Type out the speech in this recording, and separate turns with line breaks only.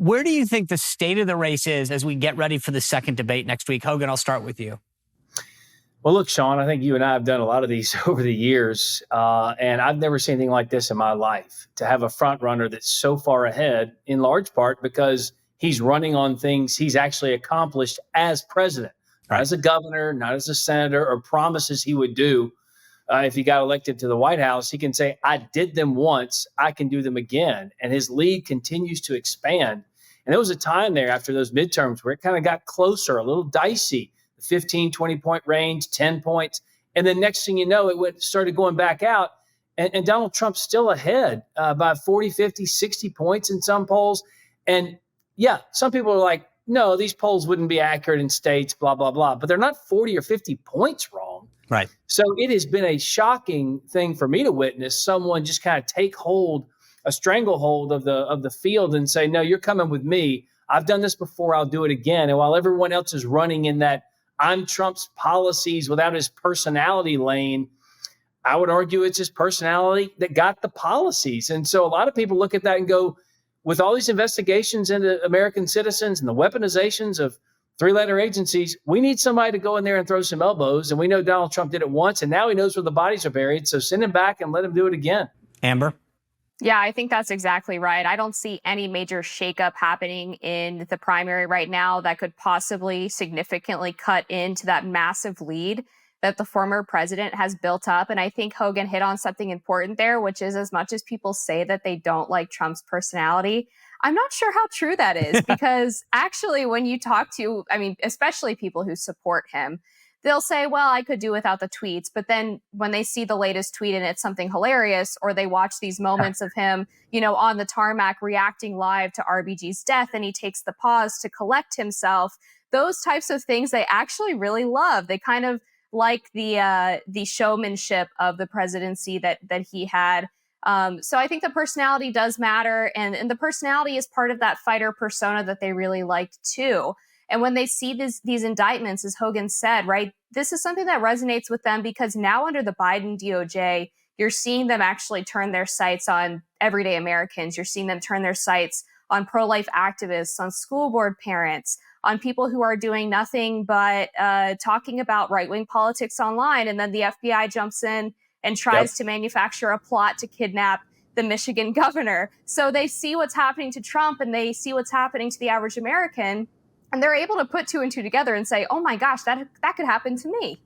Where do you think the state of the race is as we get ready for the second debate next week? Hogan, I'll start with you.
Well, look, Sean, I think you and I have done a lot of these over the years, and I've never seen anything like this in my life, to have a front runner that's so far ahead, in large part because he's running on things he's actually accomplished as president, not as a governor, not as a senator, or promises he would do. If he got elected to the White House, he can say, I did them once, I can do them again. And his lead continues to expand. And there was a time there after those midterms where it kind of got closer, a little dicey. 15, 20-point range, 10 points. And then next thing you know, started going back out. And Donald Trump's still ahead by 40, 50, 60 points in some polls. And yeah, some people are like, no, these polls wouldn't be accurate in states, blah, blah, blah. But they're not 40 or 50 points wrong.
Right.
So it has been a shocking thing for me to witness someone just kind of take hold, a stranglehold of the field and say, no, you're coming with me. I've done this before. I'll do it again. And while everyone else is running in that I'm Trump's policies without his personality lane, I would argue it's his personality that got the policies. And so a lot of people look at that and go, with all these investigations into American citizens and the weaponizations of three-letter agencies, we need somebody to go in there and throw some elbows. And we know Donald Trump did it once, and now he knows where the bodies are buried. So send him back and let him do it again.
Amber?
Yeah, I think that's exactly right. I don't see any major shakeup happening in the primary right now that could possibly significantly cut into that massive lead that the former president has built up. And I think Hogan hit on something important there, which is, as much as people say that they don't like Trump's personality, I'm not sure how true that is, because actually when you talk to, especially people who support him, they'll say, well, I could do without the tweets. But then when they see the latest tweet and it's something hilarious, or they watch these moments of him, on the tarmac reacting live to RBG's death, and he takes the pause to collect himself, those types of things they actually really love. They kind of like the showmanship of the presidency that he had. So I think the personality does matter. And the personality is part of that fighter persona that they really liked too. And when they see these indictments, as Hogan said, right, this is something that resonates with them, because now under the Biden DOJ, you're seeing them actually turn their sights on everyday Americans. You're seeing them turn their sights on pro-life activists, on school board parents, on people who are doing nothing but talking about right-wing politics online. And then the FBI jumps in and tries to manufacture a plot to kidnap the Michigan governor. So they see what's happening to Trump, and they see what's happening to the average American. And they're able to put two and two together and say, oh my gosh, that could happen to me.